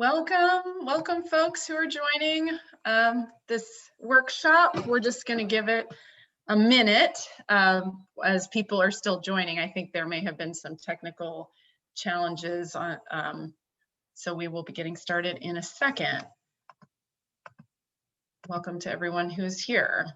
Welcome folks who are joining this workshop. We're just going to give it a minute as people are still joining. I think there may have been some technical challenges, so we will be getting started in a second. Welcome to everyone who's here.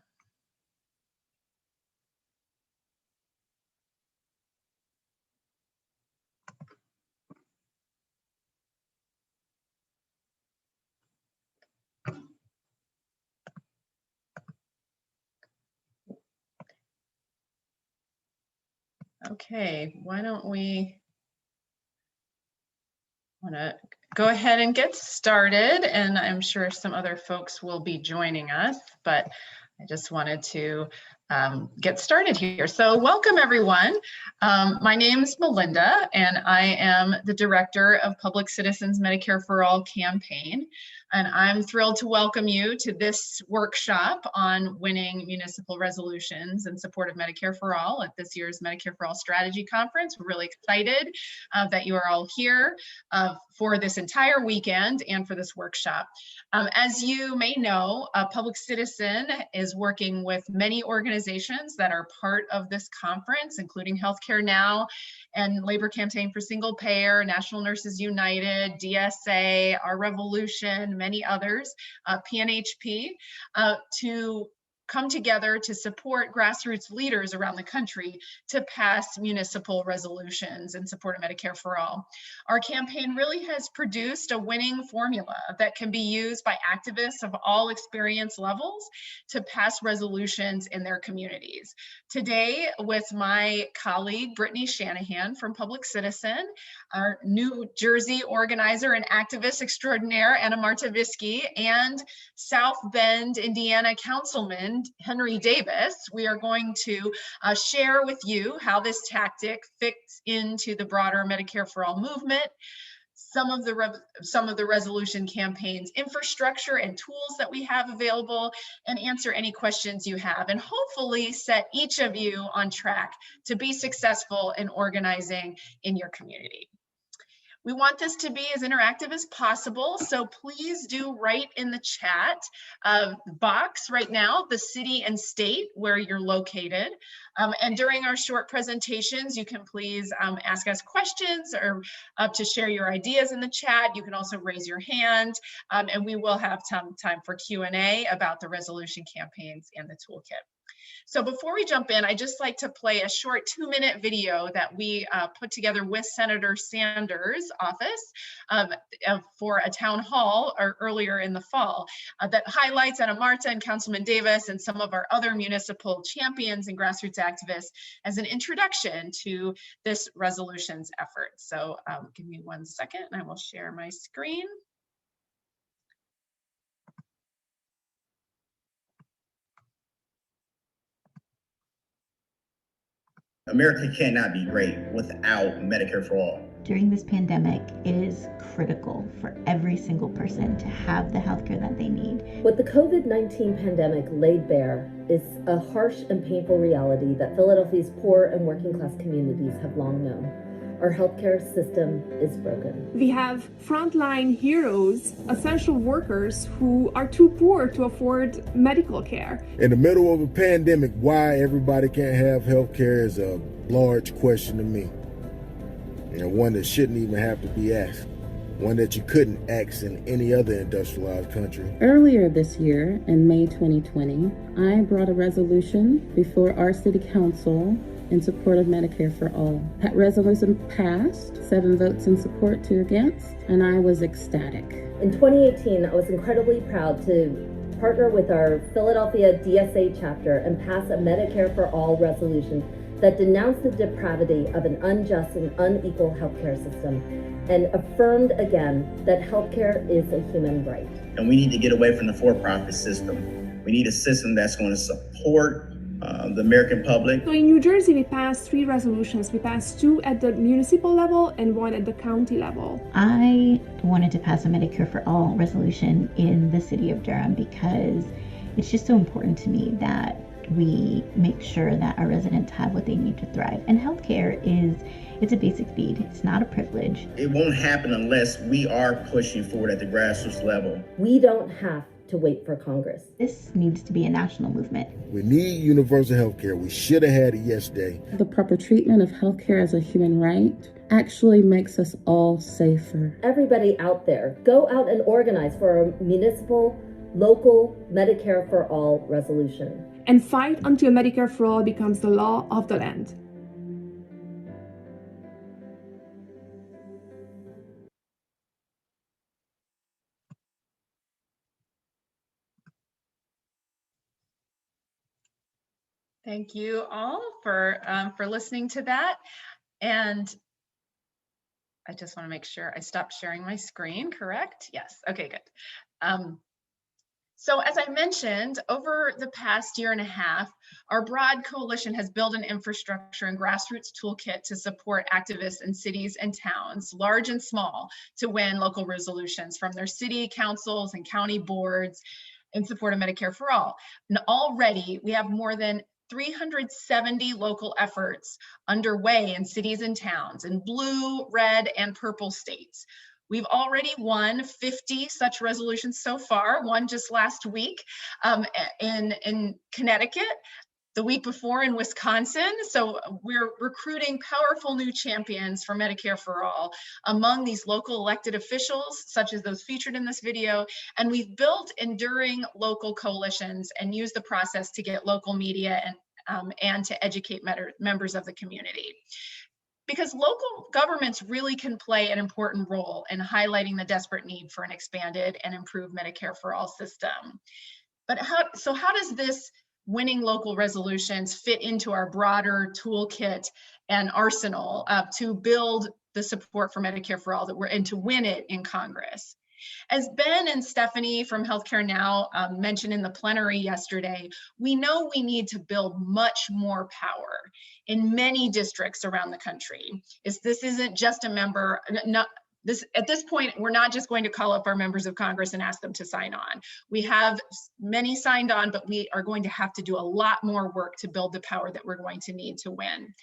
Okay, why don't we want to go ahead and get started, and I'm sure some other folks will be joining us, but I just wanted to get started here. So welcome everyone. My name is Melinda, and I am the Director of Public Citizens Medicare for All campaign. And I'm thrilled to welcome you to this workshop on winning municipal resolutions in support of Medicare for All at this year's Medicare for All Strategy Conference. We're really excited that you are all here for this entire weekend and for this workshop. As you may know, Public Citizen is working with many organizations that are part of this conference, including Healthcare Now and Labor Campaign for Single Payer, National Nurses United, DSA, Our Revolution, many others, PNHP, to come together to support grassroots leaders around the country to pass municipal resolutions in support of Medicare for All. Our campaign really has produced a winning formula that can be used by activists of all experience levels to pass resolutions in their communities. Today, with my colleague, Brittany Shannahan from Public Citizen, our New Jersey organizer and activist extraordinaire, Anna-Marta Visky, and South Bend, Indiana Councilman, Henry Davis, we are going to share with you how this tactic fits into the broader Medicare for All movement, some of the resolution campaign's infrastructure and tools that we have available, and answer any questions you have, and hopefully set each of you on track to be successful in organizing in your community. We want this to be as interactive as possible, so please do write in the chat box right now the city and state where you're located. And during our short presentations, you can please ask us questions or to share your ideas in the chat. You can also raise your hand, and we will have time for Q&A about the resolution campaigns and the toolkit. So before we jump in, I'd just like to play a short 2-minute video that we put together with Senator Sanders' office for a town hall earlier in the fall that highlights Anna-Marta and Councilman Davis and some of our other municipal champions and grassroots activists as an introduction to this resolutions effort. So give me 1 second and I will share my screen. America cannot be great without Medicare for All. During this pandemic, it is critical for every single person to have the healthcare that they need. What the COVID-19 pandemic laid bare is a harsh and painful reality that Philadelphia's poor and working class communities have long known. Our healthcare system is broken. We have frontline heroes, essential workers who are too poor to afford medical care. In the middle of a pandemic, why everybody can't have healthcare is a large question to me. And one that shouldn't even have to be asked. One that you couldn't ask in any other industrialized country. Earlier this year, in May 2020, I brought a resolution before our city council in support of Medicare for All. That resolution passed, 7 votes in support, 2 against, and I was ecstatic. In 2018, I was incredibly proud to partner with our Philadelphia DSA chapter and pass a Medicare for All resolution that denounced the depravity of an unjust and unequal healthcare system and affirmed again that healthcare is a human right. And we need to get away from the for-profit system. We need a system that's going to support the American public. So in New Jersey, we passed 3 resolutions. We passed 2 at the municipal level and 1 at the county level. I wanted to pass a Medicare for All resolution in the city of Durham because it's just so important to me that we make sure that our residents have what they need to thrive. And healthcare it's a basic need. It's not a privilege. It won't happen unless we are pushing forward at the grassroots level. We don't have to wait for Congress. This needs to be a national movement. We need universal health care. We should have had it yesterday. The proper treatment of healthcare as a human right actually makes us all safer. Everybody out there, go out and organize for a municipal, local Medicare for All resolution. And fight until Medicare for All becomes the law of the land. Thank you all for listening to that. And I just want to make sure I stopped sharing my screen, correct? Yes, okay, good. So as I mentioned, over the past year and a half, our broad coalition has built an infrastructure and grassroots toolkit to support activists in cities and towns, large and small, to win local resolutions from their city councils and county boards in support of Medicare for All. And already we have more than 370 local efforts underway in cities and towns in blue, red, and purple states. We've already won 50 such resolutions so far, one just last week in Connecticut, the week before in Wisconsin. So we're recruiting powerful new champions for Medicare for All among these local elected officials, such as those featured in this video. And we've built enduring local coalitions and used the process to get local media and to educate members of the community. Because local governments really can play an important role in highlighting the desperate need for an expanded and improved Medicare for All system. But how does this winning local resolutions fit into our broader toolkit and arsenal to build the support for Medicare for All and to win it in Congress? As Ben and Stephanie from Healthcare Now mentioned in the plenary yesterday, we know we need to build much more power in many districts around the country. This isn't just a member, at this point, we're not just going to call up our members of Congress and ask them to sign on. We have many signed on, but we are going to have to do a lot more work to build the power that we're going to need to win.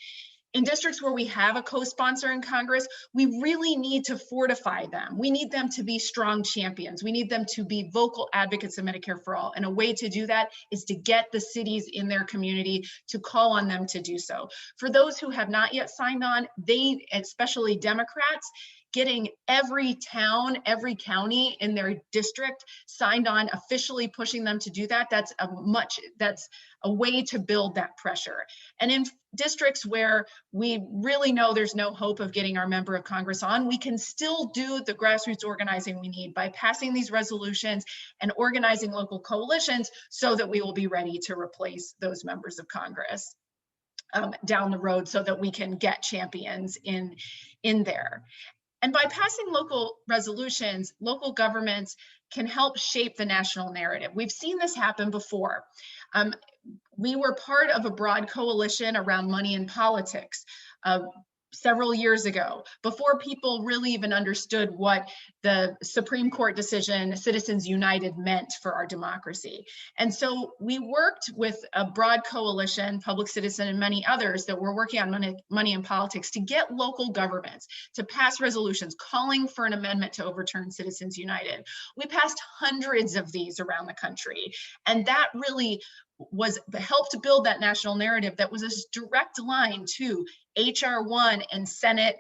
In districts where we have a co-sponsor in Congress, we really need to fortify them. We need them to be strong champions. We need them to be vocal advocates of Medicare for All. And a way to do that is to get the cities in their community to call on them to do so. For those who have not yet signed on, they, especially Democrats, getting every town, every county in their district signed on, officially pushing them to do that, that's a way to build that pressure. And in districts where we really know there's no hope of getting our member of Congress on, we can still do the grassroots organizing we need by passing these resolutions and organizing local coalitions so that we will be ready to replace those members of Congress down the road so that we can get champions in there. And by passing local resolutions, local governments can help shape the national narrative. We've seen this happen before. We were part of a broad coalition around money in politics several years ago, before people really even understood what the Supreme Court decision, Citizens United, meant for our democracy. And so we worked with a broad coalition, Public Citizen and many others that were working on money in politics to get local governments to pass resolutions calling for an amendment to overturn Citizens United. We passed hundreds of these around the country, and that really helped to build that national narrative that was a direct line to HR 1 and Senate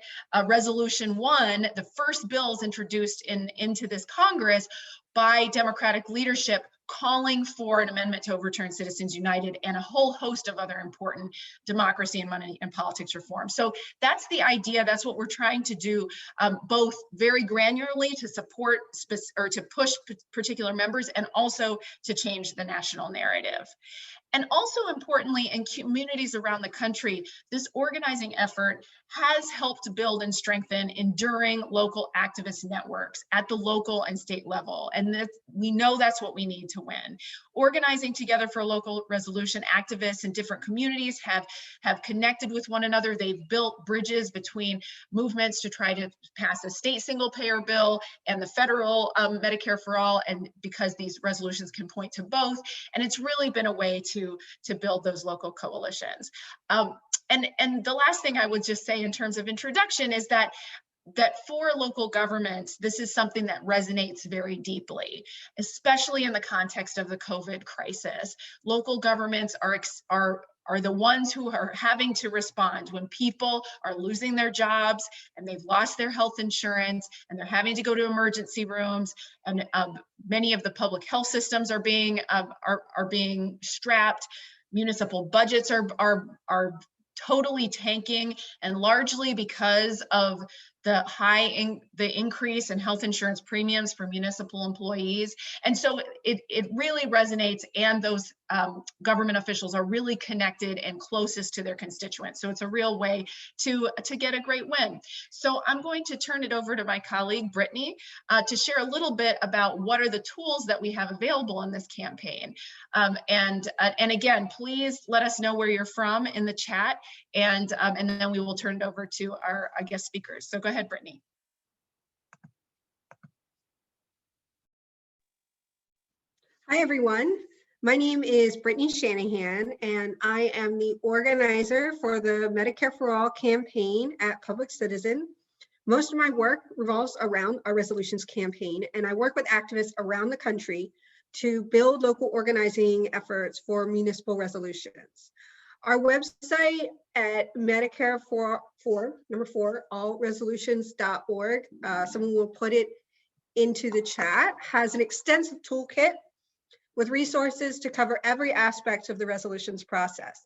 Resolution 1, the first bills introduced into this Congress by Democratic leadership calling for an amendment to overturn Citizens United and a whole host of other important democracy and money and politics reforms. So that's the idea. That's what we're trying to do, both very granularly to support or to push particular members and also to change the national narrative. And also importantly, in communities around the country, this organizing effort has helped build and strengthen enduring local activist networks at the local and state level. And we know that's what we need to win. Organizing together for a local resolution, activists in different communities have connected with one another. They've built bridges between movements to try to pass a state single payer bill and the federal Medicare for all, and because these resolutions can point to both. And it's really been a way to build those local coalitions. And the last thing I would just say in terms of introduction is that for local governments, this is something that resonates very deeply, especially in the context of the COVID crisis. Local governments are the ones who are having to respond when people are losing their jobs and they've lost their health insurance and they're having to go to emergency rooms, and many of the public health systems are being strapped. Municipal budgets are totally tanking, and largely because of the increase in health insurance premiums for municipal employees. And so it really resonates, and those government officials are really connected and closest to their constituents. So it's a real way to get a great win. So I'm going to turn it over to my colleague, Brittany, to share a little bit about what are the tools that we have available in this campaign. And again, please let us know where you're from in the chat, and then we will turn it over to our guest speakers. So go ahead, Brittany. Hi, everyone. My name is Brittany Shannahan, and I am the organizer for the Medicare for All campaign at Public Citizen. Most of my work revolves around our resolutions campaign, and I work with activists around the country to build local organizing efforts for municipal resolutions. Our website at Medicare for allresolutions.org, someone will put it into the chat, has an extensive toolkit with resources to cover every aspect of the resolutions process.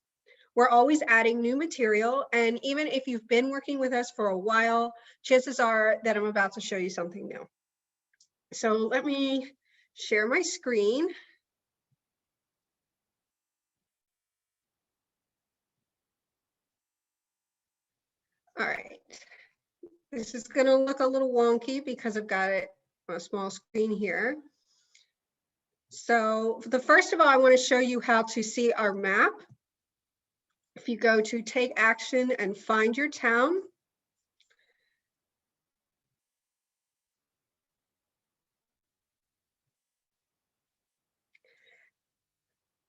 We're always adding new material, and even if you've been working with us for a while, chances are that I'm about to show you something new. So let me share my screen. All right, this is gonna look a little wonky because I've got it on a small screen here. So first of all, I want to show you how to see our map. If you go to Take Action and Find Your Town,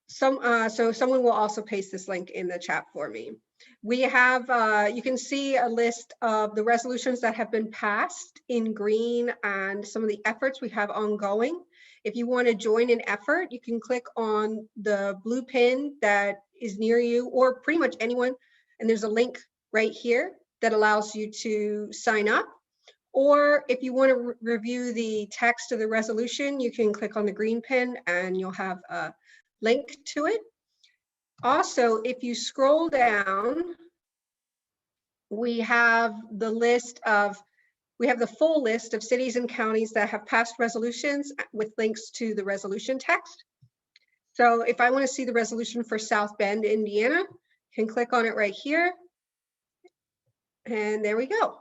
so someone will also paste this link in the chat for me. We have, you can see a list of the resolutions that have been passed in green and some of the efforts we have ongoing. If you want to join an effort, you can click on the blue pin that is near you, or pretty much anyone, and there's a link right here that allows you to sign up. Or if you want to review the text of the resolution, you can click on the green pin and you'll have a link to it. Also, if you scroll down, we have the full list of cities and counties that have passed resolutions with links to the resolution text. So if I want to see the resolution for South Bend, Indiana, I can click on it right here. And there we go.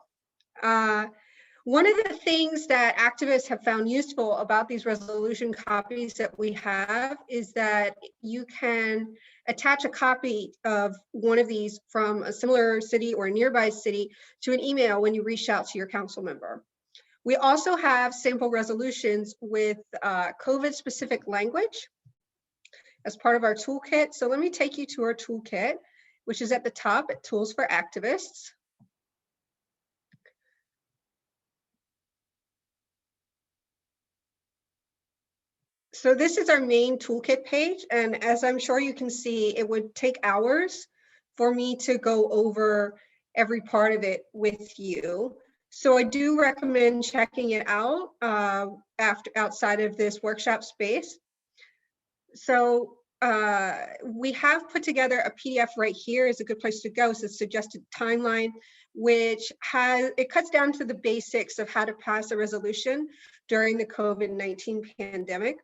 One of the things that activists have found useful about these resolution copies that we have is that you can attach a copy of one of these from a similar city or a nearby city to an email when you reach out to your council member. We also have sample resolutions with COVID-specific language as part of our toolkit. So let me take you to our toolkit, which is at the top at Tools for Activists. So this is our main toolkit page, and as I'm sure you can see, it would take hours for me to go over every part of it with you. So I do recommend checking it out outside of this workshop space. So we have put together a PDF right here is a good place to go. So it's suggested timeline, which it cuts down to the basics of how to pass a resolution during the COVID-19 pandemic.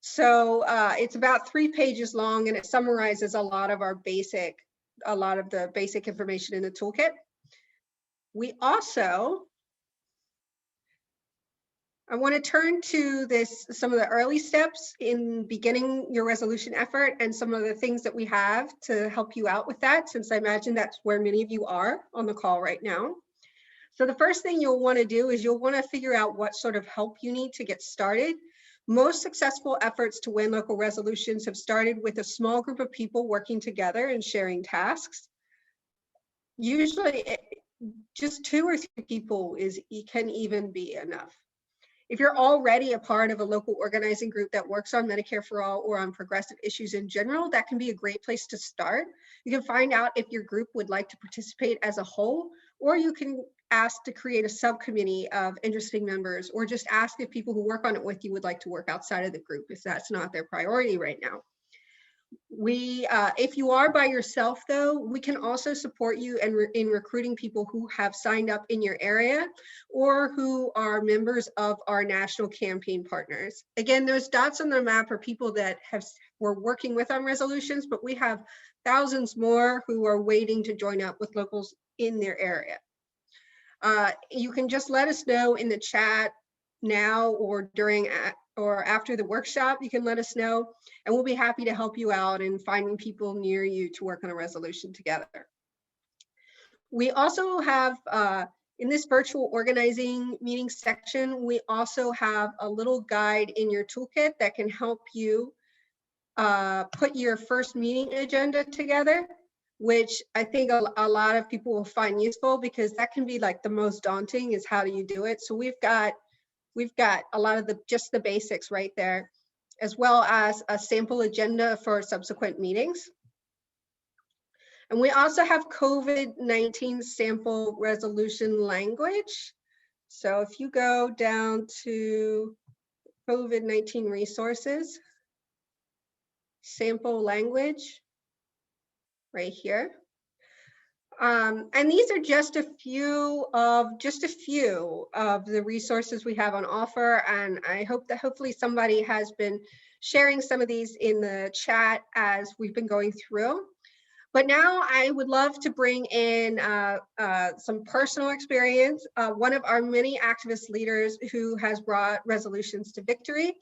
So it's about 3 pages long, and it summarizes a lot of our basic a lot of the basic information in the toolkit. We also, I want to turn to some of the early steps in beginning your resolution effort and some of the things that we have to help you out with that, since I imagine that's where many of you are on the call right now. So the first thing you'll want to do is you'll want to figure out what sort of help you need to get started. Most successful efforts to win local resolutions have started with a small group of people working together and sharing tasks. Usually just 2 or 3 people can even be enough. If you're already a part of a local organizing group that works on Medicare for All or on progressive issues in general, that can be a great place to start. You can find out if your group would like to participate as a whole, or you can ask to create a subcommittee of interesting members, or just ask if people who work on it with you would like to work outside of the group if that's not their priority right now. If you are by yourself though, we can also support you in recruiting people who have signed up in your area or who are members of our national campaign partners. Again, those dots on the map are people that we're working with on resolutions, but we have thousands more who are waiting to join up with locals in their area. You can just let us know in the chat now or during or after the workshop. You can let us know, and we'll be happy to help you out in finding people near you to work on a resolution together. We also have, in this virtual organizing meeting section, we also have a little guide in your toolkit that can help you put your first meeting agenda together, which I think a lot of people will find useful, because that can be like the most daunting, is how do you do it. So we've got a lot of just the basics right there, as well as a sample agenda for subsequent meetings. And we also have COVID-19 sample resolution language. So if you go down to COVID-19 resources, sample language right here. And these are just a few of the resources we have on offer. And I hope that hopefully somebody has been sharing some of these in the chat as we've been going through. But now I would love to bring in some personal experience. One of our many activist leaders who has brought resolutions to victory,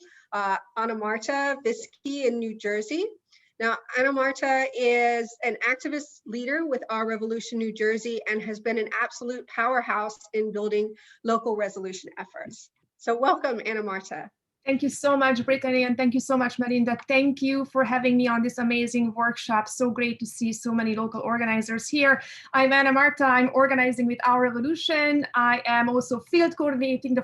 Anna-Marta, Visky in New Jersey. Now, Anna-Marta is an activist leader with Our Revolution New Jersey and has been an absolute powerhouse in building local resolution efforts. So welcome, Anna-Marta. Thank you so much, Brittany, and thank you so much, Melinda. Thank you for having me on this amazing workshop. So great to see so many local organizers here. I'm Anna-Marta. I'm organizing with Our Revolution. I am also field coordinating the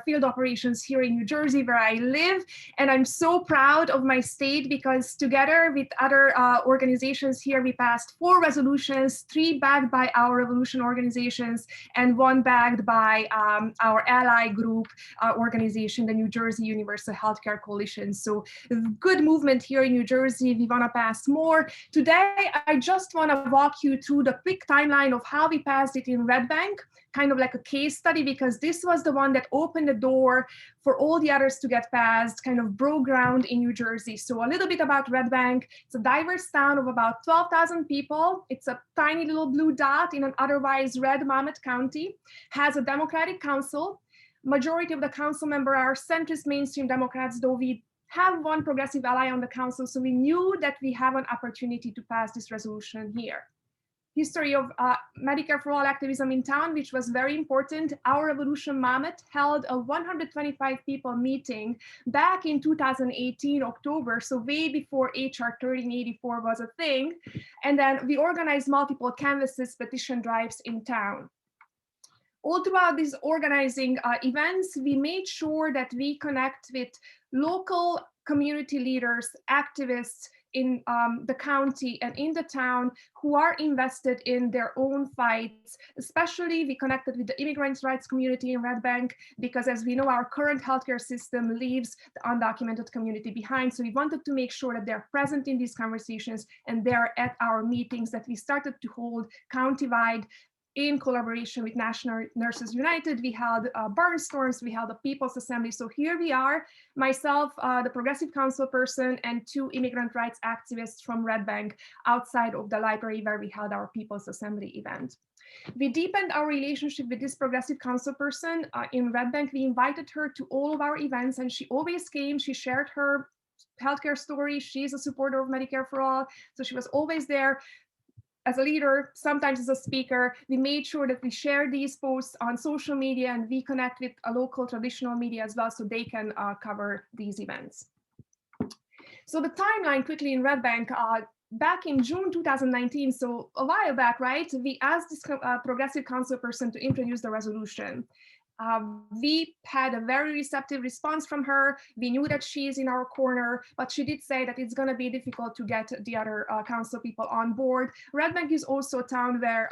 field operations here in New Jersey, where I live. And I'm so proud of my state, because together with other organizations here, we passed 4 resolutions, 3 backed by Our Revolution organizations, and 1 backed by our ally group organization, the New Jersey Universal Healthcare Coalition. So good movement here in New Jersey. We want to pass more. Today, I just want to walk you through the quick timeline of how we passed it in Red Bank, kind of like a case study, because this was the one that opened the door for all the others to get passed, kind of broke ground in New Jersey. So a little bit about Red Bank. It's a diverse town of about 12,000 people. It's a tiny little blue dot in an otherwise red Monmouth County, has a Democratic council. Majority of the council members are centrist mainstream Democrats, though we have 1 progressive ally on the council, so we knew that we have an opportunity to pass this resolution here. History of Medicare for All activism in town, which was very important. Our Revolution Monmouth held a 125 people meeting back in 2018, October, so way before HR 1384 was a thing. And then we organized multiple canvases, petition drives in town. All throughout these organizing events, we made sure that we connect with local community leaders, activists in the county and in the town who are invested in their own fights. Especially, we connected with the immigrants' rights community in Red Bank, because as we know, our current healthcare system leaves the undocumented community behind. So we wanted to make sure that they're present in these conversations and they're at our meetings that we started to hold countywide in collaboration with National Nurses United, we held barnstorms, we held a People's Assembly. So here we are, myself, the Progressive Council person, and 2 immigrant rights activists from Red Bank outside of the library where we held our People's Assembly event. We deepened our relationship with this Progressive Council person in Red Bank. We invited her to all of our events, and she always came. She shared her healthcare story. She's a supporter of Medicare for All, so she was always there as a leader, sometimes as a speaker. We made sure that we share these posts on social media, and we connect with a local traditional media as well, so they can cover these events. So the timeline quickly in Red Bank, back in June 2019, so a while back, right? We asked this Progressive Council person to introduce the resolution. We had a very receptive response from her. We knew that she's in our corner, but she did say that it's going to be difficult to get the other council people on board. Red Bank is also a town where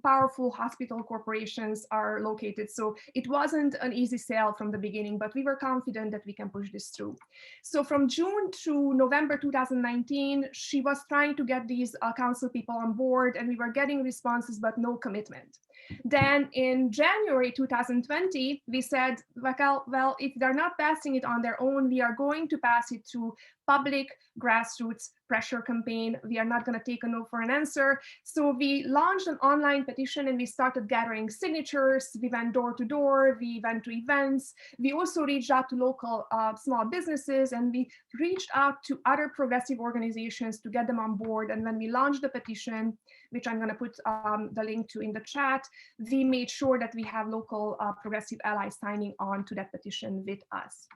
powerful hospital corporations are located. So it wasn't an easy sale from the beginning, but we were confident that we can push this through. So from June to November 2019, she was trying to get these council people on board, and we were getting responses, but no commitment. Then in January 2020, we said, well, if they're not passing it on their own, we are going to pass it through public grassroots pressure campaign. We are not going to take a no for an answer. So we launched an online petition, and we started gathering signatures. We went door to door. We went to events. We also reached out to local small businesses, and we reached out to other progressive organizations to get them on board. And when we launched the petition, which I'm going to put the link to in the chat, we made sure that we have local progressive allies signing on to that petition with us.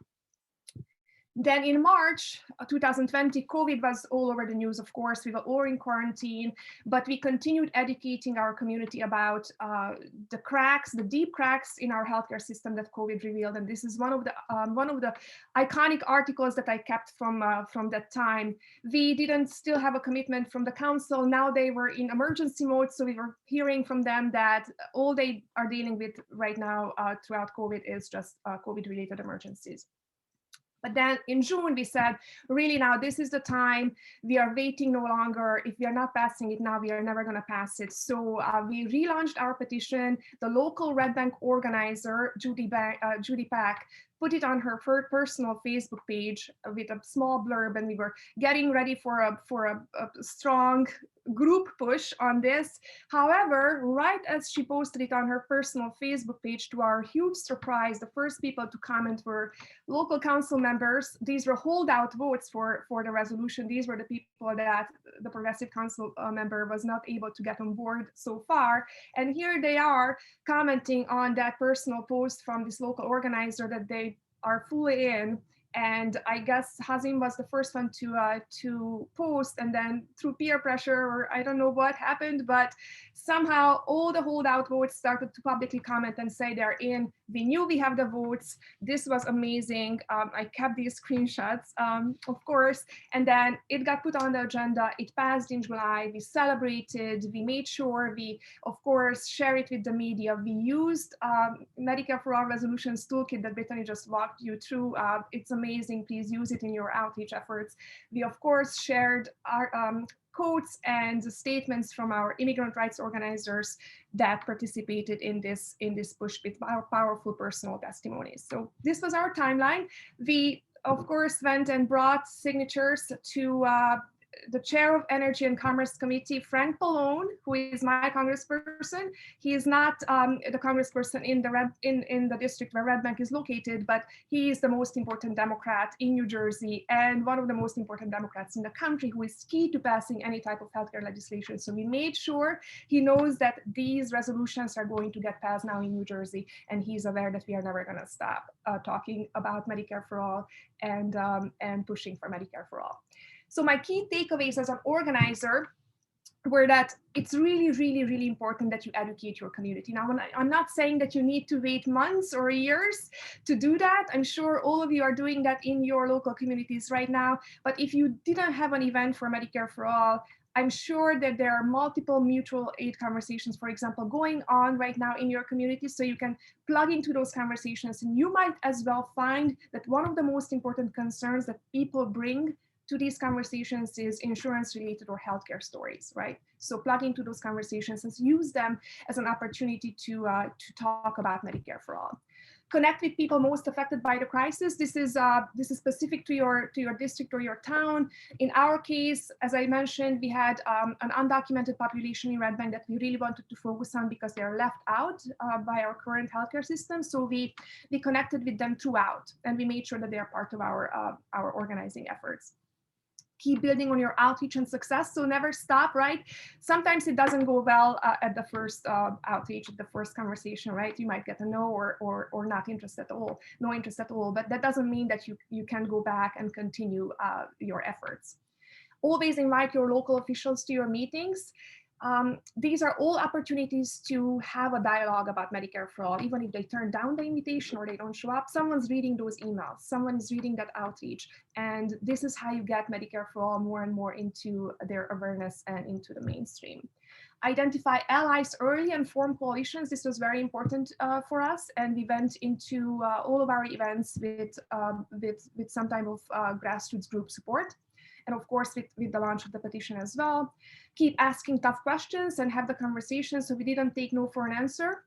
Then in March 2020, COVID was all over the news, of course. We were all in quarantine, but we continued educating our community about the cracks, the deep cracks in our healthcare system that COVID revealed. And this is one of the iconic articles that I kept from that time. We didn't still have a commitment from the council. Now they were in emergency mode, so we were hearing from them that all they are dealing with right now throughout COVID is just COVID-related emergencies. But then in June, we said, really now, this is the time. We are waiting no longer. If we are not passing it now, we are never going to pass it. So we relaunched our petition. The local Red Bank organizer, Judy Pack, put it on her personal Facebook page with a small blurb, and we were getting ready for a strong group push on this. However, right as she posted it on her personal Facebook page, to our huge surprise, the first people to comment were local council members. These were holdout votes for the resolution. These were the people that the Progressive Council member was not able to get on board so far. And here they are commenting on that personal post from this local organizer that they are fully in. And I guess Hazim was the first one to post, and then through peer pressure, or I don't know what happened, but somehow all the holdout votes started to publicly comment and say they're in. We knew we have the votes. This was amazing. I kept these screenshots, of course, and then it got put on the agenda. It passed in July. We celebrated. We made sure we, of course, share it with the media. We used Medicare for All Resolutions Toolkit that Brittany just walked you through. It's amazing. Please use it in your outreach efforts. We, of course, shared our quotes and statements from our immigrant rights organizers that participated in this push with our powerful personal testimonies. So this was our timeline. We, of course, went and brought signatures to the chair of Energy and Commerce Committee, Frank Pallone, who is my congressperson. He is not the congressperson in the district where Red Bank is located, but he is the most important Democrat in New Jersey and one of the most important Democrats in the country, who is key to passing any type of healthcare legislation. So we made sure he knows that these resolutions are going to get passed now in New Jersey, and he's aware that we are never going to stop talking about Medicare for All and pushing for Medicare for All. So my key takeaways as an organizer were that it's really, really, really important that you educate your community. Now, I'm not saying that you need to wait months or years to do that. I'm sure all of you are doing that in your local communities right now. But if you didn't have an event for Medicare for All, I'm sure that there are multiple mutual aid conversations, for example, going on right now in your community. So you can plug into those conversations, and you might as well find that one of the most important concerns that people bring to these conversations is insurance related or healthcare stories, right? So plug into those conversations and use them as an opportunity to talk about Medicare for All. Connect with people most affected by the crisis. This is specific to your district or your town. In our case, as I mentioned, we had an undocumented population in Red Bank that we really wanted to focus on because they are left out by our current healthcare system. So we connected with them throughout, and we made sure that they are part of our organizing efforts. Keep building on your outreach and success. So never stop, right? Sometimes it doesn't go well at the first outreach, at the first conversation, right? You might get a no or not interest at all, no interest at all, but that doesn't mean that you can go back and continue your efforts. Always invite your local officials to your meetings. These are all opportunities to have a dialogue about Medicare for All, even if they turn down the invitation or they don't show up. Someone's reading those emails, someone is reading that outreach, and this is how you get Medicare for All more and more into their awareness and into the mainstream. Identify allies early and form coalitions. This was very important for us, and we went into all of our events with some type of grassroots group support. And of course, with the launch of the petition as well. Keep asking tough questions and have the conversation. So we didn't take no for an answer.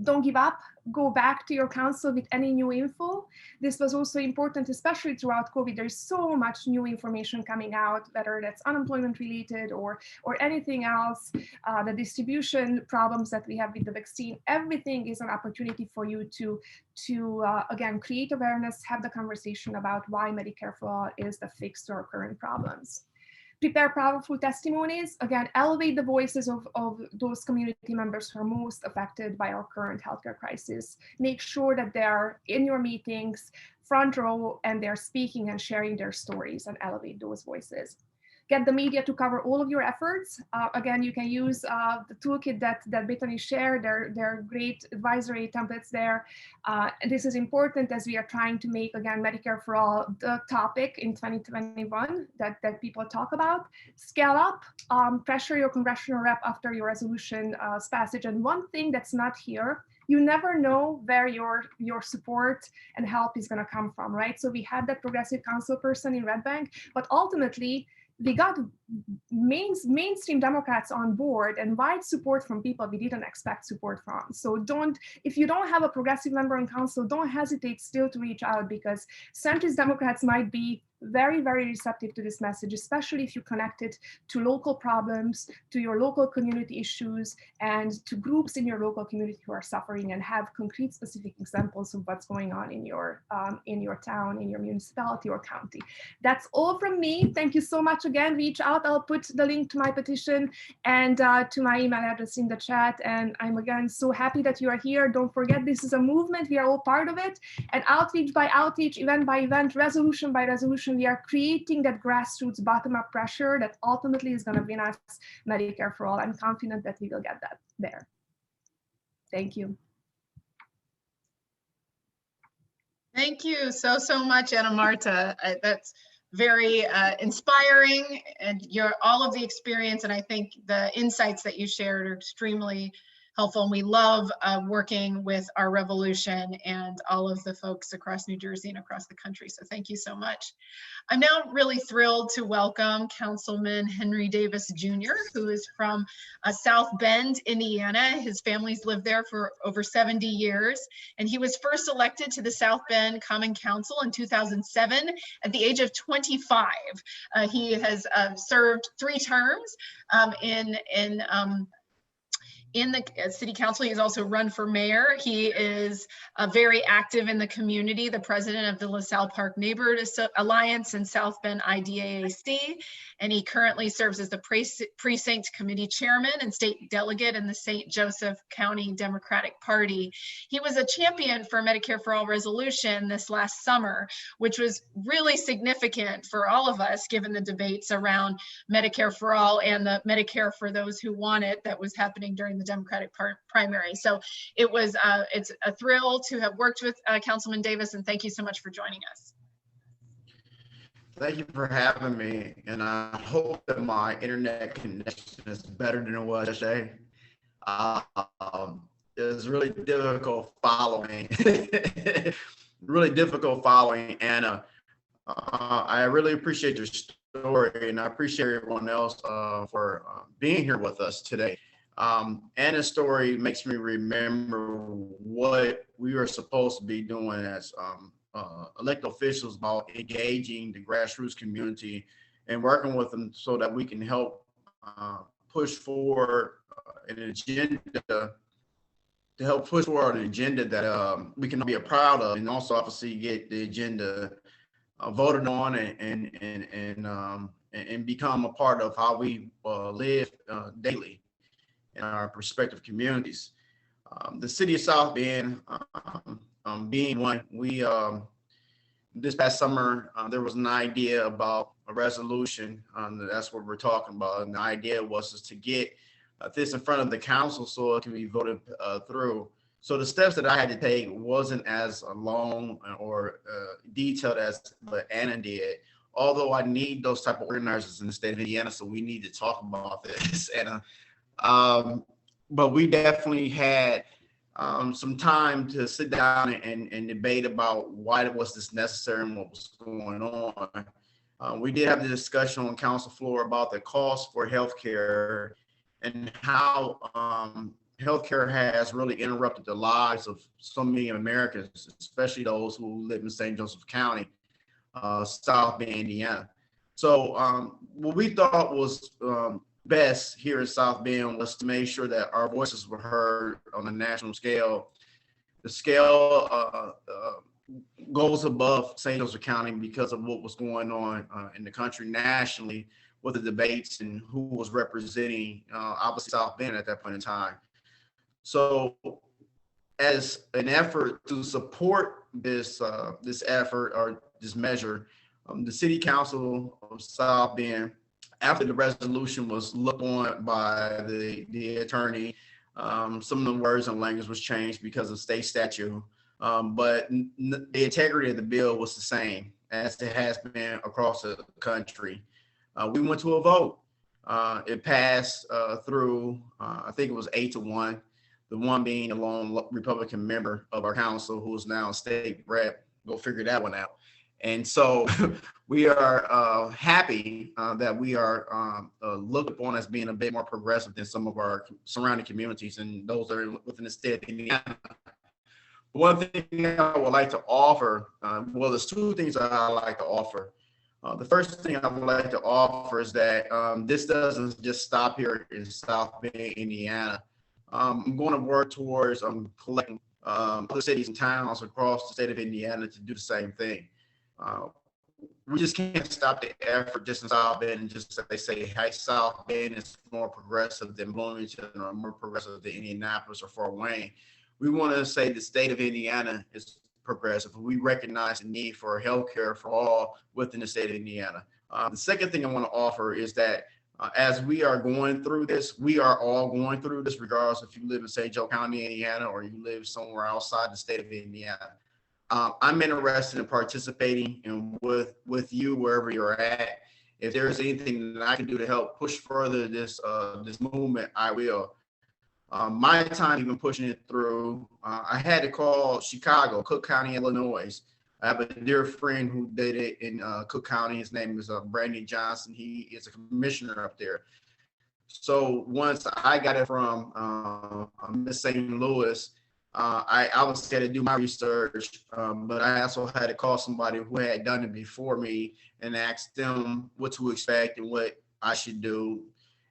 Don't give up. Go back to your council with any new info. This was also important, especially throughout COVID. There's so much new information coming out, whether that's unemployment related or anything else, the distribution problems that we have with the vaccine. Everything is an opportunity for you to again, create awareness, have the conversation about why Medicare for All is the fix to our current problems. Prepare powerful testimonies. Again, elevate the voices of those community members who are most affected by our current healthcare crisis. Make sure that they're in your meetings, front row, and they're speaking and sharing their stories, and elevate those voices. Get the media to cover all of your efforts. Again, you can use the toolkit that Brittany shared. There are great advisory templates there. This is important as we are trying to make, again, Medicare for All the topic in 2021 that people talk about. Scale up, pressure your congressional rep after your resolution passage. And one thing that's not here, you never know where your support and help is going to come from, right? So we had that progressive council person in Red Bank, but ultimately, we got mainstream Democrats on board and wide support from people we didn't expect support from. So if you don't have a progressive member in council, don't hesitate still to reach out, because centrist Democrats might be very, very receptive to this message, especially if you connect it to local problems, to your local community issues, and to groups in your local community who are suffering, and have concrete specific examples of what's going on in your town, in your municipality or county. That's all from me. Thank you so much again. Reach out. I'll put the link to my petition and to my email address in the chat. And I'm again so happy that you are here. Don't forget, this is a movement. We are all part of it. And outreach by outreach, event by event, resolution by resolution, we are creating that grassroots bottom-up pressure that ultimately is going to win us Medicare for All. I'm confident that we will get that there. Thank you. Thank you so much, Anna-Marta. That's very inspiring, and all of the experience, and I think the insights that you shared are extremely helpful. And we love working with our revolution and all of the folks across New Jersey and across the country. So thank you so much. I'm now really thrilled to welcome Councilman Henry Davis Jr., who is from South Bend, Indiana. His family's lived there for over 70 years, and he was first elected to the South Bend Common Council in 2007 at the age of 25. He has served 3 terms in the city council. He's also run for mayor. He is very active in the community, the president of the LaSalle Park Neighborhood Alliance and South Bend IDAAC. And he currently serves as the precinct committee chairman and state delegate in the St. Joseph County Democratic Party. He was a champion for Medicare for All resolution this last summer, which was really significant for all of us, given the debates around Medicare for All and the Medicare for those who want it that was happening during the Democratic primary. So it's a thrill to have worked with Councilman Davis, and thank you so much for joining us. Thank you for having me, and I hope that my internet connection is better than it was yesterday. It was really difficult following, Anna. I really appreciate your story, and I appreciate everyone else for being here with us today. Anna's story makes me remember what we were supposed to be doing as elected officials about engaging the grassroots community and working with them so that we can help push forward an agenda to help push forward an agenda that we can be proud of, and also obviously get the agenda voted on and become a part of how we live daily in our respective communities. The city of South Bend being one, we this past summer there was an idea about a resolution. That's what we're talking about, and the idea was to get this in front of the council so it can be voted through. So the steps that I had to take wasn't as long or detailed as what Anna did, although I need those type of organizers in the state of Indiana, so we need to talk about this, Anna. But we definitely had some time to sit down and debate about why was this necessary and what was going on. We did have the discussion on council floor about the cost for healthcare and how healthcare has really interrupted the lives of so many Americans, especially those who live in St. Joseph County, South Bend, Indiana. So what we thought was best here in South Bend was to make sure that our voices were heard on a national scale. The scale goes above St. Joseph County because of what was going on in the country nationally with the debates and who was representing obviously South Bend at that point in time. So as an effort to support this this effort or this measure, the City Council of South Bend, after the resolution was looked on by the attorney, some of the words and language was changed because of state statute, but the integrity of the bill was the same as it has been across the country. We went to a vote. It passed through, I think it was 8-1. The one being a lone Republican member of our council who is now a state rep. Go figure that one out. And so we are happy that we are looked upon as being a bit more progressive than some of our surrounding communities and those that are within the state of Indiana. One thing I would like to offer, well, there's two things that I like to offer. The first thing I would like to offer is that this doesn't just stop here in South Bend, Indiana. I'm going to work towards collecting other cities and towns across the state of Indiana to do the same thing. We just can't stop the effort just in South Bend and just say, hey, South Bend is more progressive than Bloomington or more progressive than Indianapolis or Fort Wayne. We want to say the state of Indiana is progressive. We recognize the need for healthcare for all within the state of Indiana. The second thing I want to offer is that as we are going through this, we are all going through this, regardless if you live in St. Joe County, Indiana, or you live somewhere outside the state of Indiana. I'm interested in participating and with you wherever you're at. If there's anything that I can do to help push further this this movement, I will. My time even pushing it through, I had to call Chicago, Cook County, Illinois. I have a dear friend who did it in Cook County. His name is Brandon Johnson. He is a commissioner up there. So once I got it from Miss St. Louis, I obviously had to do my research, but I also had to call somebody who had done it before me and ask them what to expect and what I should do,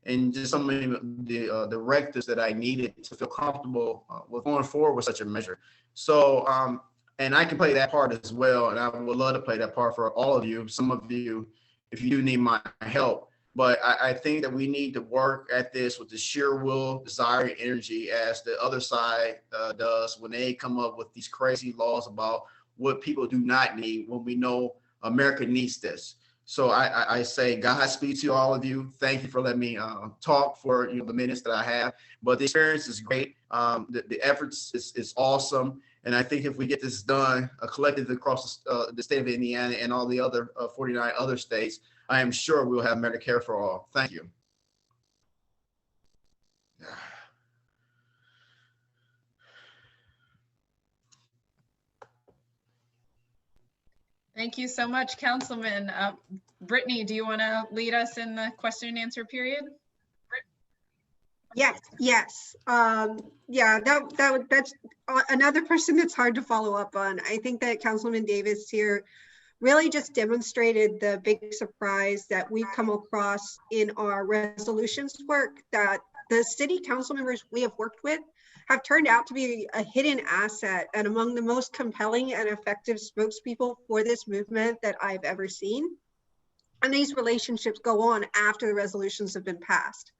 and just some of the directives that I needed to feel comfortable with going forward with such a measure. So, and I can play that part as well, and I would love to play that part for all of you. Some of you, if you do need my help. But I think that we need to work at this with the sheer will, desire, and energy as the other side does when they come up with these crazy laws about what people do not need when we know America needs this. So I say Godspeed to all of you. Thank you for letting me talk for the minutes that I have. But the experience is great. The efforts is awesome. And I think if we get this done collectively across the state of Indiana and all the other 49 other states, I am sure we'll have Medicare for all. Thank you. Thank you so much, Councilman. Brittany, do you want to lead us in the question and answer period? Yes, yes. Yeah, that's another person that's hard to follow up on. I think that Councilman Davis here really just demonstrated the big surprise that we've come across in our resolutions work, that the city council members we have worked with have turned out to be a hidden asset and among the most compelling and effective spokespeople for this movement that I've ever seen. And these relationships go on after the resolutions have been passed.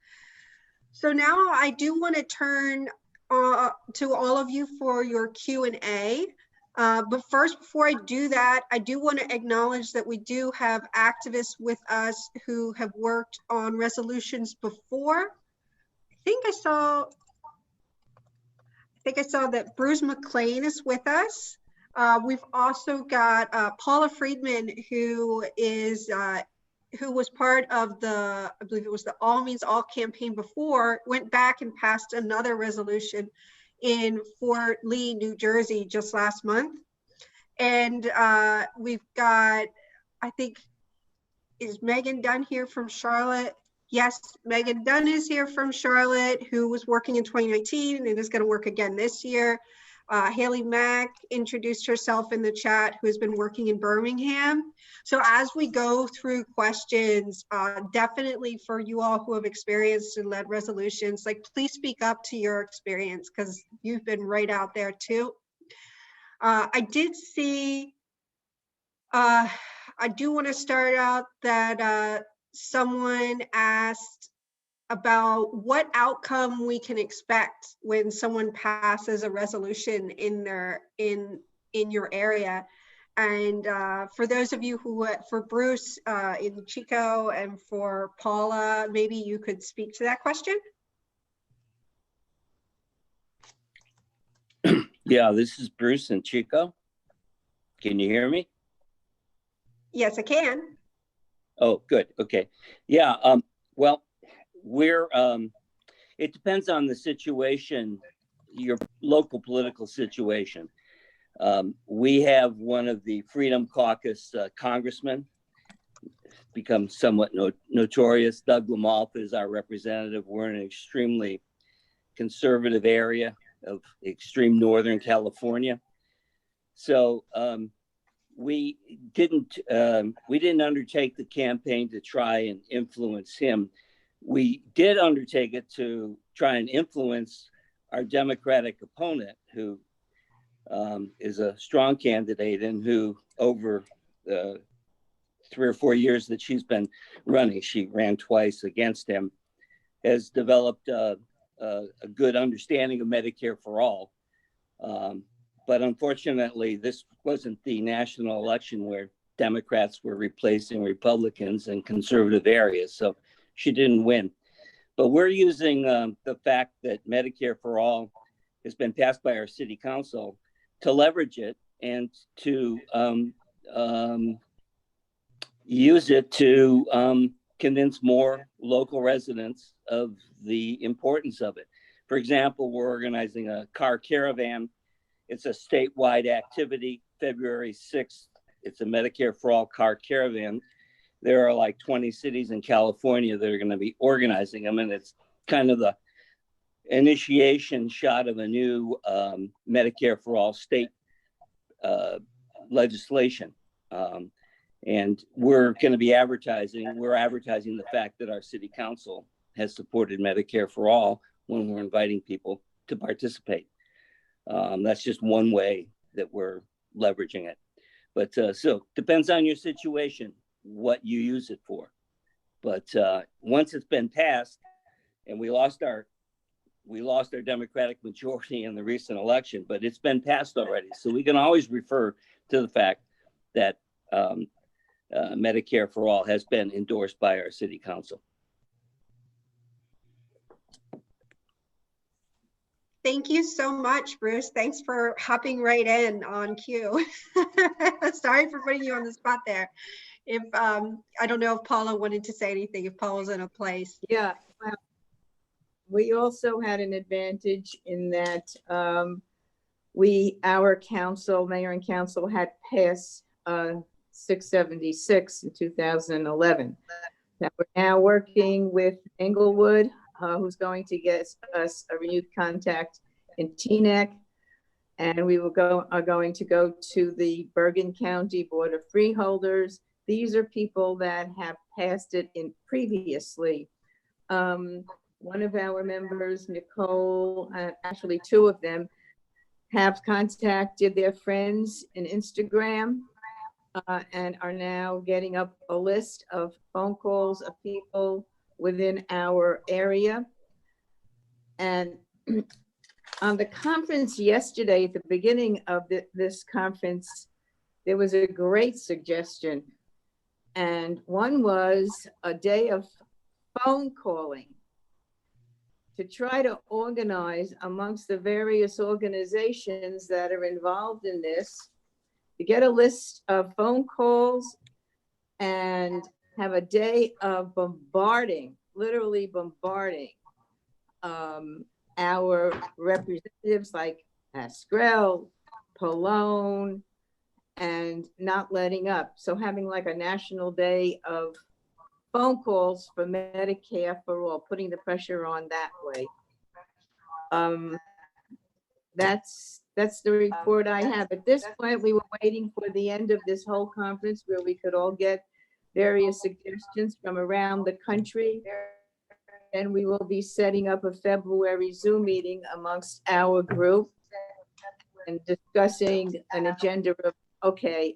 So now I do want to turn to all of you for your Q&A. But first, before I do that, I do want to acknowledge that we do have activists with us who have worked on resolutions before. I think I saw that Bruce McLean is with us. We've also got Paula Friedman, who was part of the, I believe it was the All Means All campaign before, went back and passed another resolution in Fort Lee, New Jersey, just last month. And we've got, I think, is Megan Dunn here from Charlotte? Yes, Megan Dunn is here from Charlotte, who was working in 2019 and is going to work again this year. Haley Mack introduced herself in the chat, who has been working in Birmingham. So as we go through questions, definitely for you all who have experienced and led resolutions, like please speak up to your experience because you've been right out there too. I did see, I do want to start out that someone asked about what outcome we can expect when someone passes a resolution in your area. And for those of you who, for Bruce in Chico and for Paula, maybe you could speak to that question. Yeah, this is Bruce in Chico. Can you hear me? Yes, I can. Oh, good. Okay. Yeah. Well, it depends on the situation, your local political situation. We have one of the Freedom Caucus congressmen, become somewhat notorious. Doug LaMalfa is our representative. We're in an extremely conservative area of extreme Northern California. So we didn't undertake the campaign to try and influence him. We did undertake it to try and influence our Democratic opponent, who is a strong candidate and who over the 3 or 4 years that she's been running, she ran twice against him, has developed a good understanding of Medicare for all. But unfortunately, this wasn't the national election where Democrats were replacing Republicans in conservative areas. So she didn't win. But we're using the fact that Medicare for all has been passed by our city council to leverage it and to use it to convince more local residents of the importance of it. For example, we're organizing a car caravan. It's a statewide activity, February 6th. It's a Medicare for all car caravan. There are like 20 cities in California that are going to be organizing them. And it's kind of the initiation shot of a new Medicare for all state legislation. And we're going to be advertising the fact that our city council has supported Medicare for all when we're inviting people to participate. That's just one way that we're leveraging it. But so depends on your situation, what you use it for. But once it's been passed, and we lost our Democratic majority in the recent election, but it's been passed already. So we can always refer to the fact that Medicare for all has been endorsed by our city council. Thank you so much, Bruce. Thanks for hopping right in on cue. Sorry for putting you on the spot there. If I don't know if Paula wanted to say anything, if Paula's in a place. Yeah, we also had an advantage in that our council, mayor and council, had passed 676 in 2011. Now we're now working with Englewood, who's going to get us a renewed contact in Teaneck. And we are going to go to the Bergen County Board of Freeholders. These are people that have passed it in previously. One of our members, Nicole, actually two of them, have contacted their friends in Instagram and are now getting up a list of phone calls of people within our area. And on the conference yesterday, at the beginning of this conference, there was a great suggestion. And one was a day of phone calling to try to organize amongst the various organizations that are involved in this, to get a list of phone calls and have a day of bombarding, literally bombarding our representatives like Pasquale, Pallone, and not letting up. So having like a national day of phone calls for Medicare for all, putting the pressure on that way. That's the report I have. At this point, we were waiting for the end of this whole conference where we could all get various suggestions from around the country. And we will be setting up a February Zoom meeting amongst our group and discussing an agenda of, okay,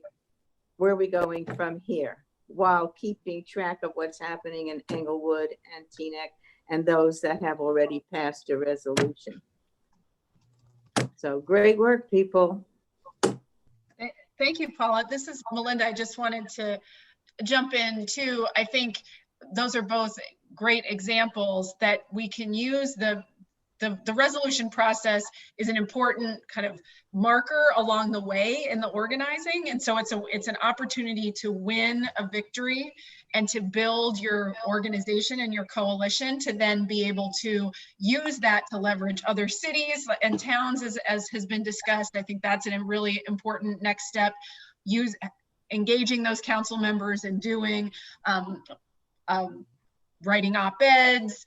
where are we going from here, while keeping track of what's happening in Englewood and Teaneck and those that have already passed a resolution. So great work, people. Thank you, Paula. This is Melinda. I just wanted to jump in too. I think those are both great examples that we can use. The resolution process is an important kind of marker along the way in the organizing. And so it's an opportunity to win a victory and to build your organization and your coalition to then be able to use that to leverage other cities and towns as has been discussed. I think that's a really important next step. Engaging those council members and doing writing op-eds,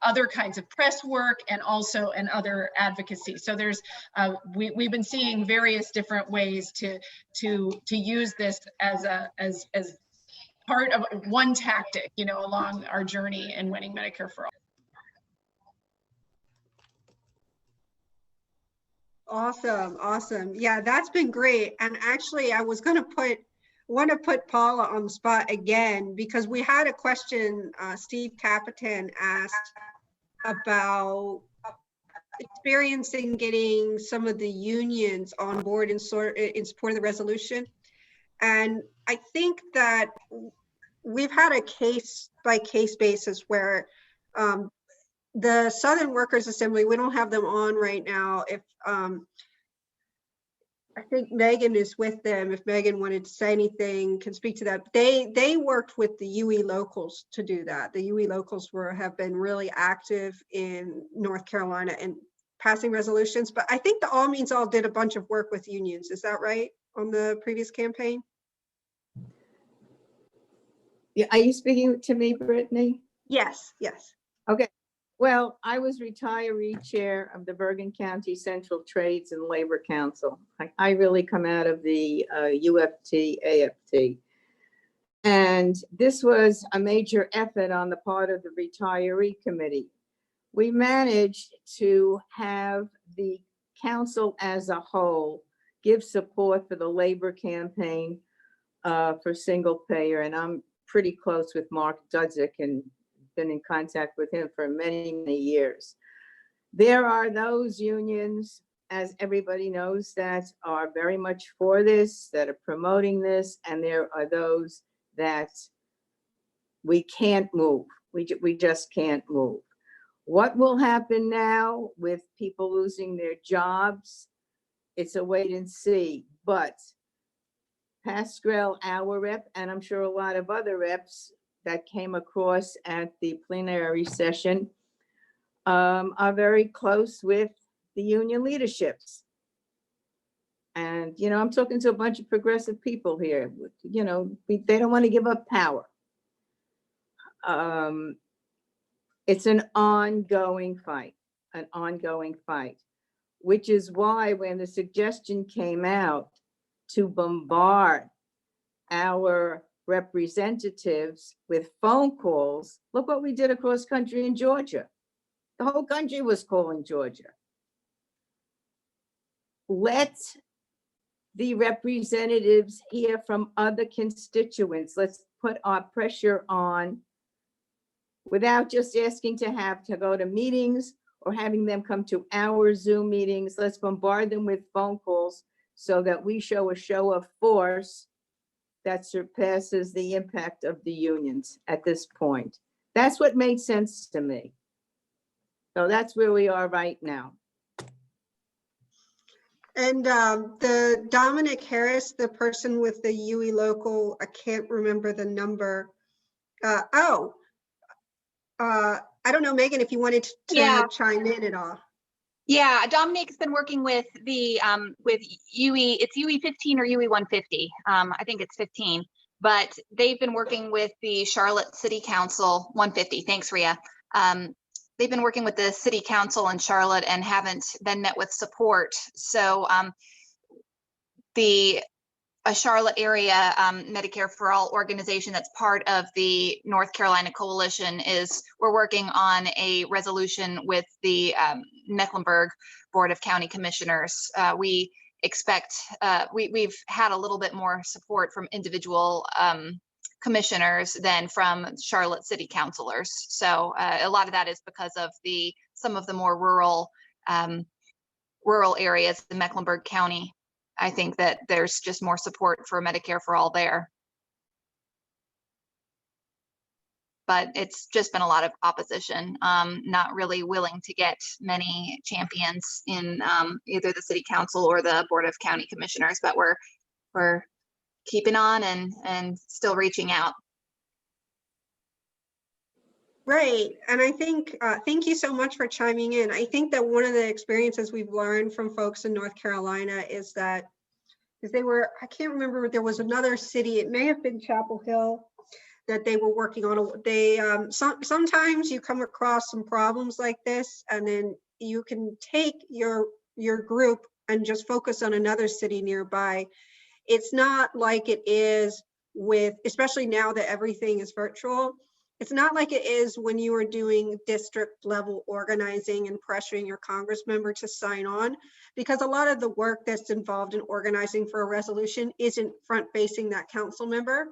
other kinds of press work, and also other advocacy. So there's we've been seeing various different ways to use this as part of one tactic, along our journey in winning Medicare for all. Awesome. Yeah, that's been great. And actually, I want to put Paula on the spot again, because we had a question Steve Capitan asked about experiencing getting some of the unions on board in support of the resolution. And I think that we've had a case-by-case basis where the Southern Workers Assembly, we don't have them on right now. If I think Megan is with them. If Megan wanted to say anything, can speak to that. They worked with the UE locals to do that. The UE locals have been really active in North Carolina and passing resolutions. But I think the All Means All did a bunch of work with unions. Is that right, on the previous campaign? Yeah, are you speaking to me, Brittany? Yes. Okay. Well, I was retiree chair of the Bergen County Central Trades and Labor Council. I really come out of the UFT, AFT. And this was a major effort on the part of the retiree committee. We managed to have the council as a whole give support for the labor campaign for single payer. And I'm pretty close with Mark Dudzik and been in contact with him for many, many years. There are those unions, as everybody knows, that are very much for this, that are promoting this, and there are those that we can't move. We just can't move. What will happen now with people losing their jobs? It's a wait and see, but Pasquale, our rep, and I'm sure a lot of other reps that came across at the plenary session are very close with the union leaderships. And, you know, I'm talking to a bunch of progressive people here. You know, they don't want to give up power. It's an ongoing fight, which is why when the suggestion came out to bombard our representatives with phone calls, look what we did across country in Georgia. The whole country was calling Georgia. Let the representatives hear from other constituents. Let's put our pressure on without just asking to go to meetings or having them come to our Zoom meetings. Let's bombard them with phone calls so that we show a show of force that surpasses the impact of the unions at this point. That's what made sense to me. So that's where we are right now. And the Dominic Harris, the person with the UE local, I can't remember the number. I don't know, Megan, if you wanted to chime in at all. Yeah, Dominic's been working with the with UE, it's UE 15 or UE 150. I think it's 15, but they've been working with the Charlotte City Council 150. Thanks, Ria. They've been working with the City Council in Charlotte and haven't then met with support. So a Charlotte area Medicare for All organization that's part of the North Carolina Coalition we're working on a resolution with the Mecklenburg Board of County Commissioners. We expect, we've had a little bit more support from individual commissioners than from Charlotte City Councilors. So a lot of that is because of some of the more rural areas in Mecklenburg County. I think that there's just more support for Medicare for All there. But it's just been a lot of opposition, not really willing to get many champions in either the City Council or the Board of County Commissioners, but we're keeping on and still reaching out. Right. And I think, thank you so much for chiming in. I think that one of the experiences we've learned from folks in North Carolina is that I can't remember, there was another city, it may have been Chapel Hill, that they were working on. Sometimes you come across some problems like this, and then you can take your group and just focus on another city nearby. It's not like it is especially now that everything is virtual. It's not like it is when you are doing district level organizing and pressuring your Congress member to sign on, because a lot of the work that's involved in organizing for a resolution isn't front facing that council member.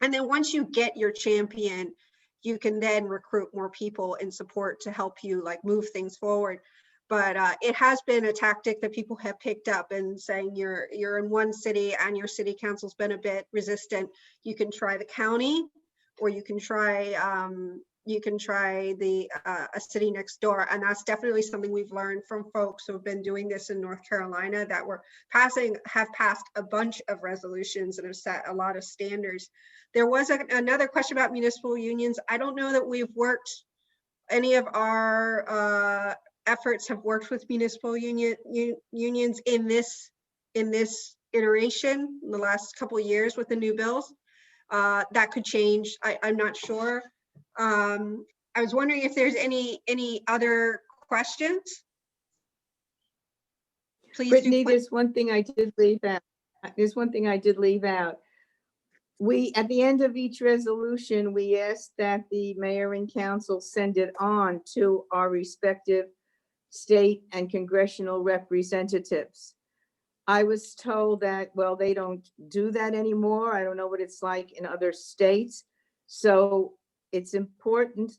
And then once you get your champion, you can then recruit more people in support to help you move things forward. But it has been a tactic that people have picked up, and saying you're in one city and your city council's been a bit resistant. You can try the county, or you can try a city next door. And that's definitely something we've learned from folks who have been doing this in North Carolina, that have passed a bunch of resolutions and have set a lot of standards. There was another question about municipal unions. I don't know that any of our efforts have worked with municipal unions in this iteration in the last couple of years with the new bills. That could change. I'm not sure. I was wondering if there's any other questions. Please. Brittany, there's one thing I did leave out. We, at the end of each resolution, we asked that the mayor and council send it on to our respective state and congressional representatives. I was told that, well, they don't do that anymore. I don't know what it's like in other states. So it's important,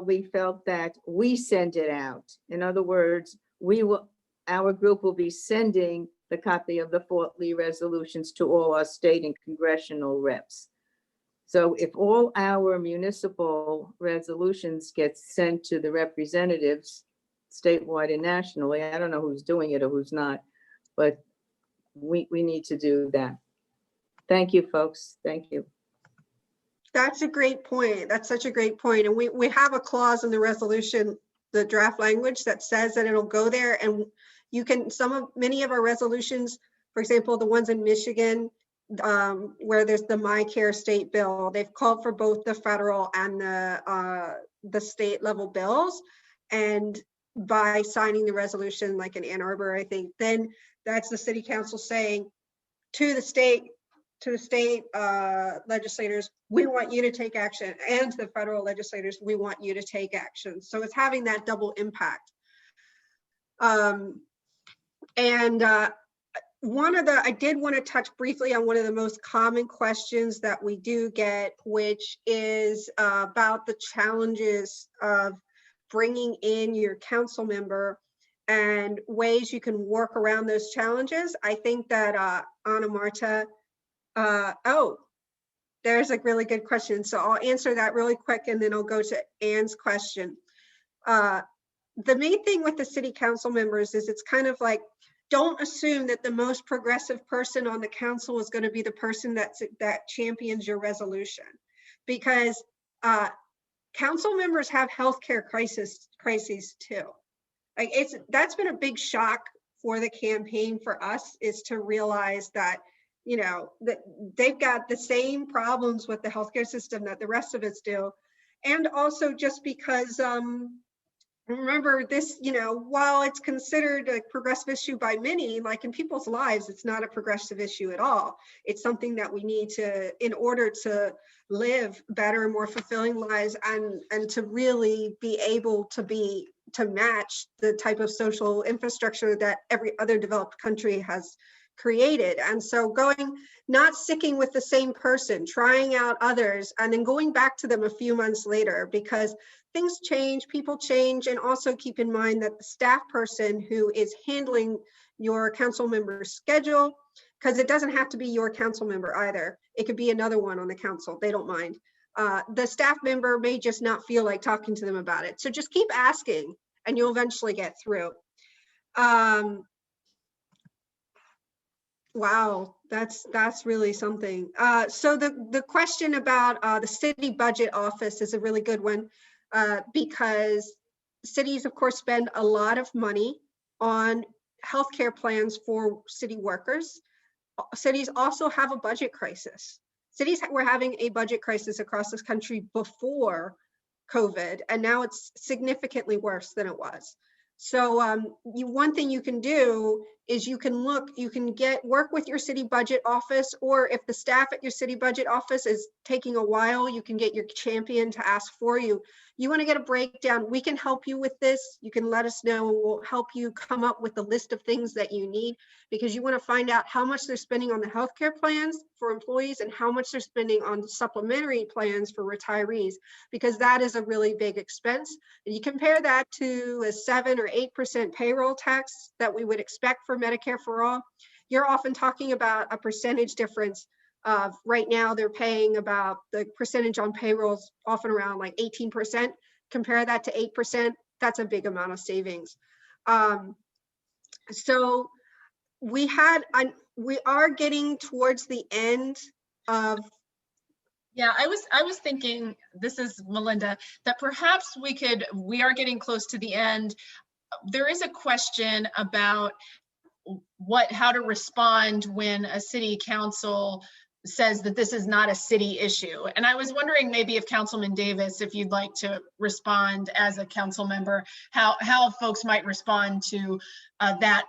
we felt, that we send it out. In other words, our group will be sending the copy of the Fort Lee resolutions to all our state and congressional reps. So if all our municipal resolutions get sent to the representatives statewide and nationally, I don't know who's doing it or who's not, but we need to do that. Thank you, folks. Thank you. That's a great point. That's such a great point. And we have a clause in the resolution, the draft language, that says that it'll go there, and many of our resolutions For example, the ones in Michigan, where there's the My Care state bill, they've called for both the federal and the state level bills. And by signing the resolution, like in Ann Arbor, I think, then that's the city council saying to the state legislators, we want you to take action, and to the federal legislators, we want you to take action. So it's having that double impact. I did want to touch briefly on one of the most common questions that we do get, which is about the challenges of bringing in your council member and ways you can work around those challenges. I think that Anna-Marta, there's a really good question. So I'll answer that really quick, and then I'll go to Ann's question. The main thing with the city council members is it's kind of like, don't assume that the most progressive person on the council is going to be the person that champions your resolution, because council members have healthcare crises too. Like that's been a big shock for the campaign for us, is to realize that, you know, that they've got the same problems with the healthcare system that the rest of us do. And also just because remember this, you know, while it's considered a progressive issue by many, like in people's lives, it's not a progressive issue at all. It's something that we need to, in order to live better and more fulfilling lives, and to really be able to match the type of social infrastructure that every other developed country has created. And so not sticking with the same person, trying out others, and then going back to them a few months later, because things change, people change. And also keep in mind that the staff person who is handling your council member's schedule, because it doesn't have to be your council member either, it could be another one on the council, they don't mind. The staff member may just not feel like talking to them about it. So just keep asking and you'll eventually get through. Wow, that's really something. So the question about the city budget office is a really good one, because cities, of course, spend a lot of money on healthcare plans for city workers. Cities also have a budget crisis. Cities were having a budget crisis across this country before COVID, and now it's significantly worse than it was. So one thing you can do is you can work with your city budget office, or if the staff at your city budget office is taking a while, you can get your champion to ask for you. You want to get a breakdown, we can help you with this. You can let us know, and we'll help you come up with a list of things that you need, because you want to find out how much they're spending on the healthcare plans for employees and how much they're spending on supplementary plans for retirees, because that is a really big expense. And you compare that to a 7 or 8% payroll tax that we would expect for Medicare for all, you're often talking about a percentage difference. Right now they're paying about, the percentage on payrolls often around like 18%. Compare that to 8%, that's a big amount of savings. So we are getting towards the end of. Yeah, I was thinking, this is Melinda, that perhaps we are getting close to the end. There is a question about how to respond when a city council says that this is not a city issue. And I was wondering maybe if Councilman Davis, if you'd like to respond as a council member, how folks might respond to that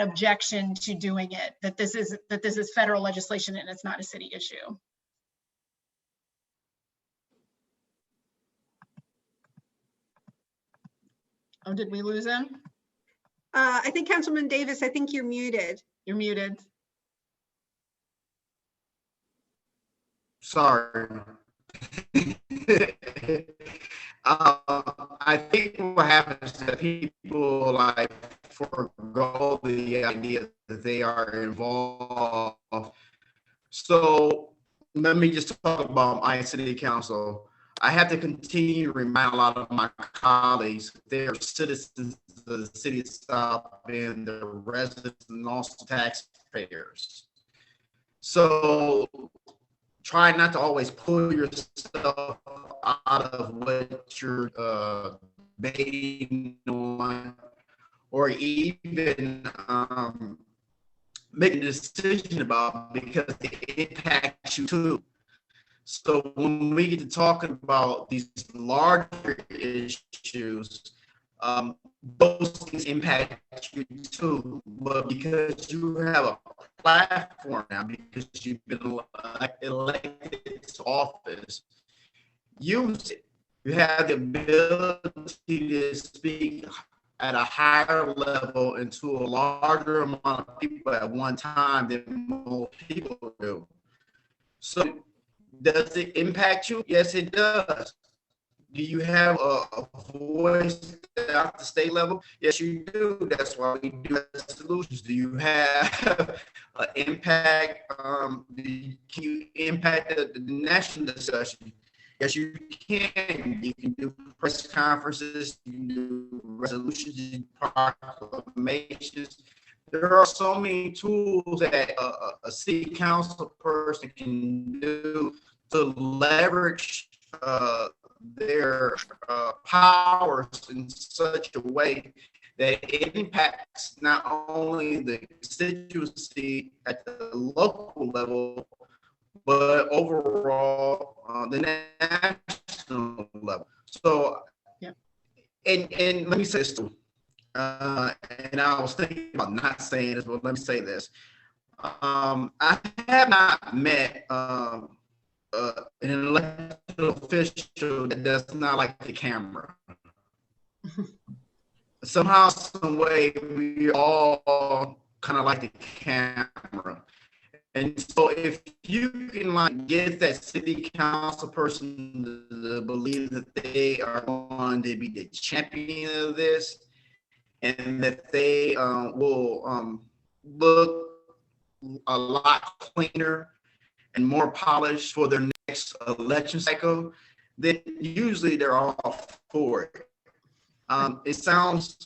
objection to doing it, that this is federal legislation and it's not a city issue. Oh, did we lose him? I think Councilman Davis, I think you're muted. You're muted. Sorry. I think what happens is that people like forego the idea that they are involved. So let me just talk about my city council. I have to continue to remind a lot of my colleagues they are citizens of the city of South Bend, they're residents and also taxpayers. So try not to always pull yourself out of what you're debating on, or even making a decision about because it impacts you too. So when we get to talking about these larger issues, those things impact you too. But because you have a platform now, because you've been elected to office, use it. You have the ability to speak at a higher level and to a larger amount of people at one time than most people do. So does it impact you? Yes, it does. Do you have a voice at the state level? Yes, you do. That's why we do solutions. Do you have an impact? Can you impact the national discussion? Yes, you can. You can do press conferences, you can do resolutions, you can do proclamations. There are so many tools that a city council person can do to leverage their powers in such a way that it impacts not only the constituency at the local level, but overall the national level. So, yeah. And let me say this too. And I was thinking about not saying this, but let me say this. I have not met an elected official that does not like the camera. Somehow, some way, we all kind of like the camera. And so if you can like get that city council person to believe that they are going to be the champion of this, and that they will look a lot cleaner and more polished for their next election cycle, then usually they're all for it. It sounds,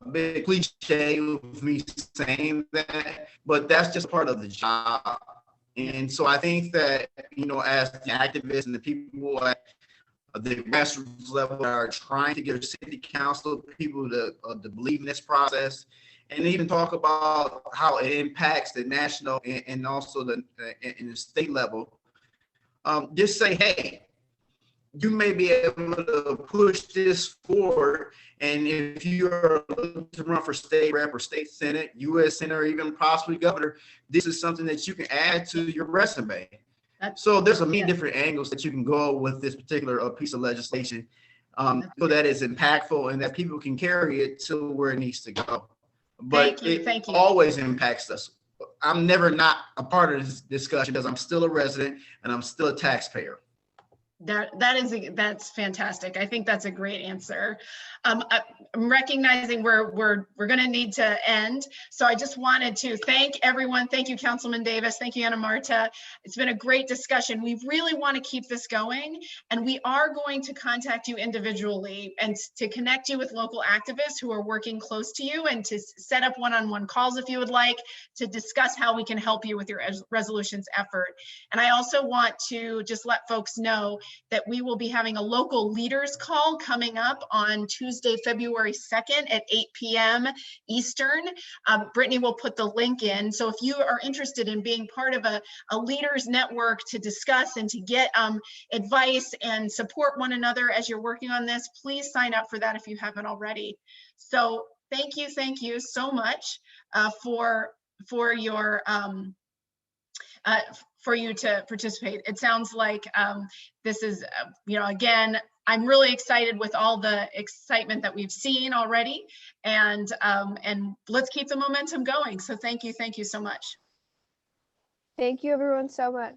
a bit cliche of me saying that, but that's just part of the job. And so I think that, as the activists and the people at the grassroots level are trying to get city council people to believe in this process, and even talk about how it impacts the national and also in the state level, just say, hey, you may be able to push this forward. And if you are looking to run for state rep or state senate, U.S. Senate, or even possibly governor, this is something that you can add to your resume. So there's many different angles that you can go with this particular piece of legislation, so that it's impactful and that people can carry it to where it needs to go. But it always impacts us. I'm never not a part of this discussion because I'm still a resident and I'm still a taxpayer. That's fantastic. I think that's a great answer. I'm recognizing we're going to need to end. So I just wanted to thank everyone. Thank you, Councilman Davis. Thank you, Anna-Marta. It's been a great discussion. We really want to keep this going, and we are going to contact you individually and to connect you with local activists who are working close to you, and to set up one-on-one calls if you would like to discuss how we can help you with your resolutions effort. And I also want to just let folks know that we will be having a local leaders call coming up on Tuesday, February 2nd at 8 p.m. Eastern. Brittany will put the link in. So if you are interested in being part of a leaders network to discuss and to get advice and support one another as you're working on this, please sign up for that if you haven't already. So thank you so much for your for you to participate. It sounds like this is, again, I'm really excited with all the excitement that we've seen already, and let's keep the momentum going. So thank you so much. Thank you everyone so much.